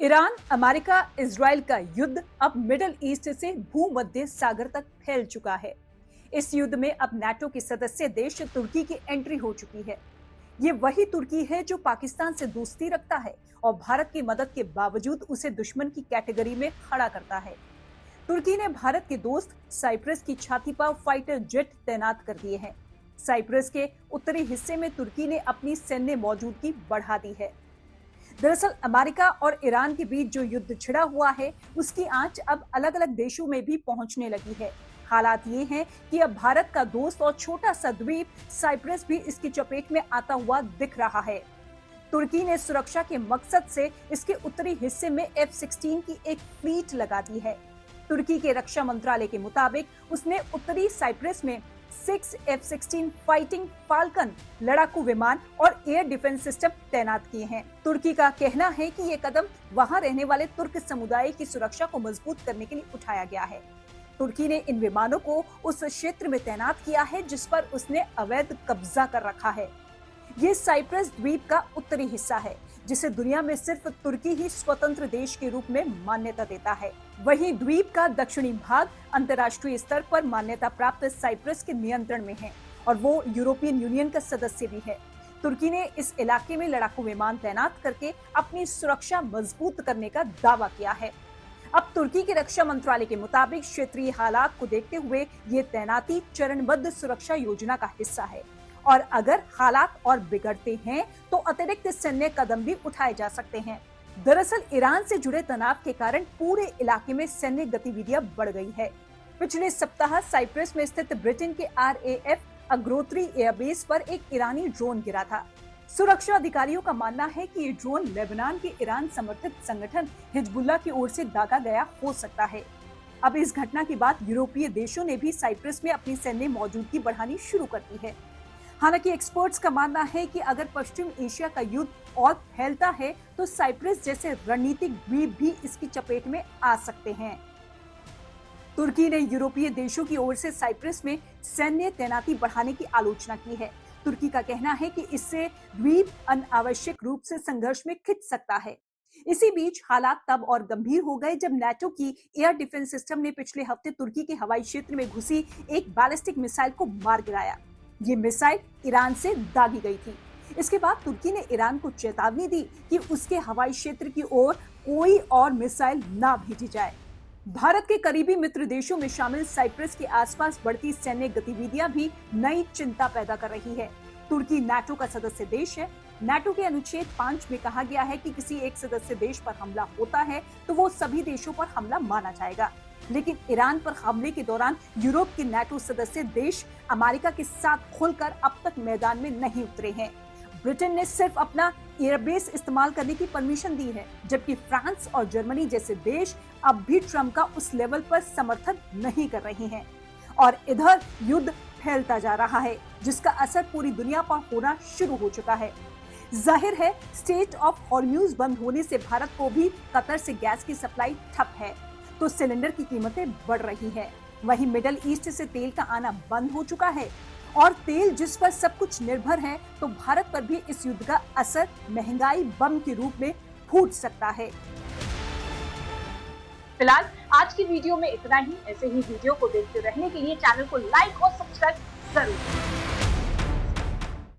Iran, America, Israel का युद्ध अब मिडिल ईस्ट से भूमध्य सागर तक फैल चुका है। इस युद्ध में अब नाटो के सदस्य देश तुर्की की एंट्री हो चुकी है। ये वही तुर्की है जो पाकिस्तान से दोस्ती रखता है और भारत की मदद के बावजूद उसे दुश्मन की कैटेगरी में खड़ा करता है। तुर्की ने भारत के दोस्त साइप्रस की छाती पर फाइटर जेट तैनात कर दिए हैं। साइप्रस के उत्तरी हिस्से में तुर्की ने अपनी सैन्य मौजूदगी बढ़ा दी है। दरअसल अमेरिका और ईरान के बीच जो युद्ध छिड़ा हुआ है, उसकी आंच अब अलग अलग देशों में भी पहुंचने लगी है। हालात ये हैं कि अब भारत का दोस्त और छोटा सा द्वीप साइप्रस भी इसकी चपेट में आता हुआ दिख रहा है। तुर्की ने सुरक्षा के मकसद से इसके उत्तरी हिस्से में F-16 की एक फ्लीट लगा दी है। तुर्की के रक्षा मंत्रालय के मुताबिक उसने उत्तरी साइप्रस में 6 F-16 फाइटिंग फाल्कन लड़ाकू विमान और एयर डिफेंस सिस्टम तैनात किए हैं। तुर्की का कहना है कि ये कदम वहां रहने वाले तुर्क समुदाय की सुरक्षा को मजबूत करने के लिए उठाया गया है। तुर्की ने इन विमानों को उस क्षेत्र में तैनात किया है जिस पर उसने अवैध कब्जा कर रखा है। ये साइप्रस द्वीप का उत्तरी हिस्सा है, जिसे दुनिया में सिर्फ तुर्की ही स्वतंत्र देश के रूप में मान्यता देता है। वहीं द्वीप का दक्षिणी भाग अंतर्राष्ट्रीय स्तर पर मान्यता प्राप्त साइप्रस के नियंत्रण में है और वो यूरोपियन यूनियन का सदस्य भी है। तुर्की ने इस इलाके में लड़ाकू विमान तैनात करके अपनी सुरक्षा मजबूत करने का दावा किया है। अब तुर्की के रक्षा मंत्रालय के मुताबिक क्षेत्रीय हालात को देखते हुए ये तैनाती चरणबद्ध सुरक्षा योजना का हिस्सा है और अगर हालात और बिगड़ते हैं तो अतिरिक्त सैन्य कदम भी उठाए जा सकते हैं। दरअसल ईरान से जुड़े तनाव के कारण पूरे इलाके में सैन्य गतिविधियां बढ़ गई है। पिछले सप्ताह साइप्रस में स्थित ब्रिटेन के RAF अग्रोत्री एयरबेस पर एक ईरानी ड्रोन गिरा था। सुरक्षा अधिकारियों का मानना है कि ये ड्रोन लेबनान के ईरान समर्थित संगठन हिजबुल्लाह की ओर से दागा गया हो सकता है। अब इस घटना के बाद यूरोपीय देशों ने भी साइप्रस में अपनी सैन्य मौजूदगी बढ़ानी शुरू कर दी है। हालांकि एक्सपर्ट्स का मानना है कि अगर पश्चिम एशिया का युद्ध और फैलता है तो साइप्रस जैसे रणनीतिक द्वीप भी इसकी चपेट में आ सकते हैं। तुर्की ने यूरोपीय देशों की ओर से साइप्रस में सैन्य तैनाती बढ़ाने की आलोचना की है। तुर्की का कहना है कि इससे द्वीप अनावश्यक रूप से संघर्ष में खिंच सकता है। इसी बीच हालात तब और गंभीर हो गए जब नाटो की एयर डिफेंस सिस्टम ने पिछले हफ्ते तुर्की के हवाई क्षेत्र में घुसी एक बैलिस्टिक मिसाइल को मार गिराया। ये मिसाइल ईरान से दागी गई थी। इसके बाद तुर्की ने ईरान को चेतावनी दी कि उसके हवाई क्षेत्र की ओर कोई और मिसाइल ना भेजी जाए। भारत के करीबी मित्र देशों में शामिल साइप्रस के आसपास बढ़ती सैन्य गतिविधियां भी नई चिंता पैदा कर रही है। तुर्की नाटो का सदस्य देश है। नाटो के अनुच्छेद 5 में कहा गया है कि किसी एक सदस्य देश पर हमला होता है तो वो सभी देशों पर हमला माना जाएगा। लेकिन ईरान पर हमले के दौरान यूरोप के नाटो सदस्य देश अमेरिका के साथ खुलकर अब तक मैदान में नहीं उतरे हैं। ब्रिटेन ने सिर्फ अपना एयरबेस इस्तेमाल करने की परमिशन दी है, जबकि फ्रांस और जर्मनी जैसे देश अब भी ट्रंप का उस लेवल पर समर्थन नहीं कर रहे हैं। और इधर युद्ध फैलता जा रहा है, जिसका असर पूरी दुनिया पर होना शुरू हो चुका है। जाहिर है स्ट्रेट ऑफ हॉर्म्यूज बंद होने से भारत को भी कतर से गैस की सप्लाई ठप है, तो सिलेंडर की कीमतें बढ़ रही है। वहीं मिडिल ईस्ट से तेल का आना बंद हो चुका है और तेल जिस पर सब कुछ निर्भर है, तो भारत पर भी इस युद्ध का असर महंगाई बम के रूप में फूट सकता है। फिलहाल आज की वीडियो में इतना ही। ऐसे ही वीडियो को देखते रहने के लिए चैनल को लाइक और सब्सक्राइब जरूर करें।